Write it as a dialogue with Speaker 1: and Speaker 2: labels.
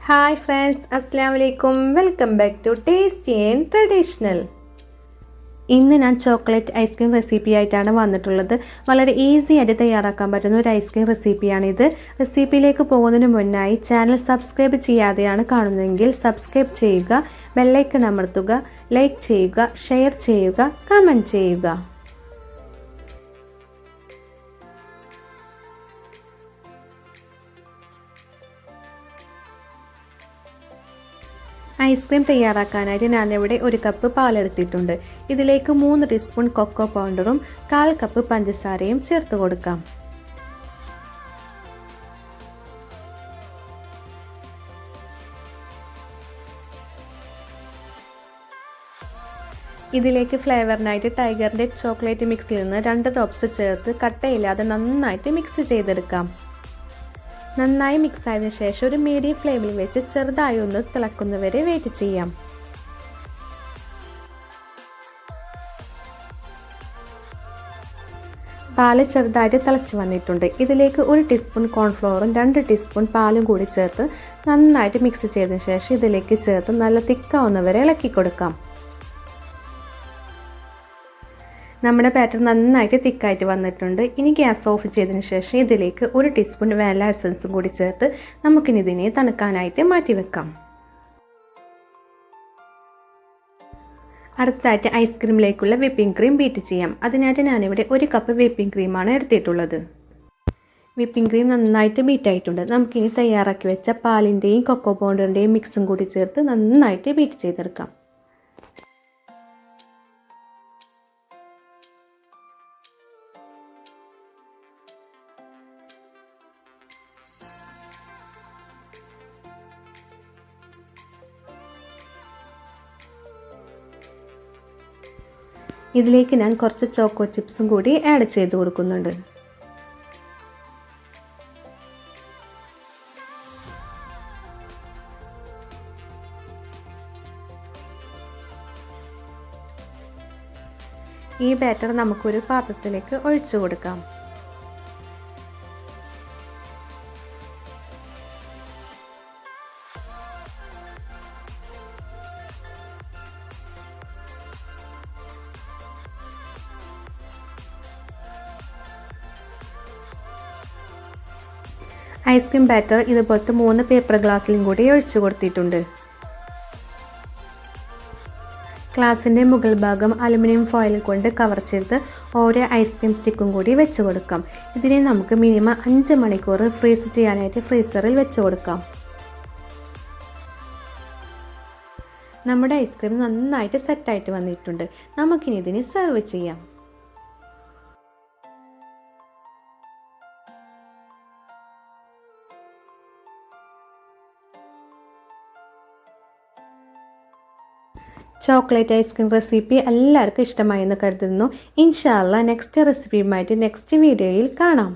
Speaker 1: Hi friends, അസ്സലാമു അലൈക്കും. Welcome back to tasty and traditional. ഇന്ന് ഞാൻ ചോക്ലേറ്റ് ഐസ്ക്രീം റെസിപ്പി ആയിട്ടാണ് വന്നിട്ടുള്ളത്. വളരെ ഈസി ആയിട്ട് തയ്യാറാക്കാൻ പറ്റുന്ന ഒരു ഐസ്ക്രീം റെസിപ്പിയാണിത്. റെസിപ്പിയിലേക്ക് പോകുന്നതിന് മുന്നായി ചാനൽ സബ്സ്ക്രൈബ് ചെയ്യാതെയാണ് കാണുന്നതെങ്കിൽ സബ്സ്ക്രൈബ് ചെയ്യുക, ബെല്ലൈക്കൺ അമർത്തുക, ലൈക്ക് ചെയ്യുക, ഷെയർ ചെയ്യുക, കമൻറ്റ് ചെയ്യുക. ഐസ്ക്രീം തയ്യാറാക്കാനായിട്ട് ഞാനിവിടെ 1 കപ്പ് പാലെടുത്തിട്ടുണ്ട്. ഇതിലേക്ക് 3 ടീസ്പൂൺ കൊക്കോ പൗഡറും 1/4 കപ്പ് പഞ്ചസാരയും ചേർത്ത് കൊടുക്കാം. ഇതിലേക്ക് ഫ്ലേവറിനായിട്ട് ടൈഗറിൻ്റെ ചോക്ലേറ്റ് മിക്സിൽ നിന്ന് 2 ഡ്രോപ്സ് ചേർത്ത് കട്ടയില്ലാതെ നന്നായിട്ട് മിക്സ് ചെയ്തെടുക്കാം. നന്നായി മിക്സ് ആയതിനു ശേഷം ഒരു മീഡിയം ഫ്ലെയിമിൽ വെച്ച് ചെറുതായി ഒന്ന് തിളക്കുന്നവരെ വെയിറ്റ് ചെയ്യാം. പാല് ചെറുതായിട്ട് തിളച്ച് വന്നിട്ടുണ്ട്. ഇതിലേക്ക് 1 ടീസ്പൂൺ കോൺഫ്ലോറും 2 ടീസ്പൂൺ പാലും കൂടി ചേർത്ത് നന്നായിട്ട് മിക്സ് ചെയ്തതിനു ശേഷം ഇതിലേക്ക് ചേർത്ത് നല്ല തിക്കാവുന്നവരെ ഇളക്കി കൊടുക്കാം. നമ്മുടെ ബാറ്റർ നന്നായിട്ട് തിക്കായിട്ട് വന്നിട്ടുണ്ട്. ഇനി ഗ്യാസ് ഓഫ് ചെയ്തതിന് ശേഷം ഇതിലേക്ക് 1 ടീസ്പൂൺ വാനില എസൻസും കൂടി ചേർത്ത് നമുക്കിനി ഇതിനെ തണുക്കാനായിട്ട് മാറ്റിവെക്കാം. അടുത്തായിട്ട് ഐസ്ക്രീമിലേക്കുള്ള വിപ്പിംഗ് ക്രീം ബീറ്റ് ചെയ്യാം. അതിനായിട്ട് ഞാനിവിടെ 1 കപ്പ് വിപ്പിംഗ് ക്രീമാണ് എടുത്തിട്ടുള്ളത്. വിപ്പിംഗ് ക്രീം നന്നായിട്ട് ബീറ്റ് ആയിട്ടുണ്ട്. നമുക്കിനി തയ്യാറാക്കി വെച്ച പാലിൻ്റെയും കൊക്കോ പൗഡറിൻ്റെയും മിക്സും കൂടി ചേർത്ത് നന്നായിട്ട് ബീറ്റ് ചെയ്തെടുക്കാം. ഇതിലേക്ക് ഞാൻ കുറച്ച് ചോക്കോ ചിപ്സും കൂടി ആഡ് ചെയ്ത് കൊടുക്കുന്നുണ്ട്. ഈ ബാറ്റർ നമുക്കൊരു പാത്രത്തിലേക്ക് ഒഴിച്ചു കൊടുക്കാം. ഐസ്ക്രീം ബാറ്റർ ഇതുപോലത്തെ 3 പേപ്പർ ഗ്ലാസ്സിലും കൂടി ഒഴിച്ചു കൊടുത്തിട്ടുണ്ട്. ഗ്ലാസിൻ്റെ മുകൾ ഭാഗം അലുമിനിയം ഫോയിൽ കൊണ്ട് കവർ ചെയ്ത് ഓരോ ഐസ്ക്രീം സ്റ്റിക്കും കൂടി വെച്ച് കൊടുക്കാം. ഇതിനെ നമുക്ക് മിനിമം 5 മണിക്കൂർ ഫ്രീസ് ചെയ്യാനായിട്ട് ഫ്രീസറിൽ വെച്ച് കൊടുക്കാം. നമ്മുടെ ഐസ്ക്രീം നന്നായിട്ട് സെറ്റായിട്ട് വന്നിട്ടുണ്ട്. നമുക്കിനി ഇതിനെ സെർവ് ചെയ്യാം. ചോക്ലേറ്റ് ഐസ്ക്രീം റെസിപ്പി എല്ലാവർക്കും ഇഷ്ടമായെന്ന് കരുതുന്നു. ഇൻഷാ അല്ലാഹ് നെക്സ്റ്റ് റെസിപ്പിയുമായിട്ട് നെക്സ്റ്റ് വീഡിയോയിൽ കാണാം.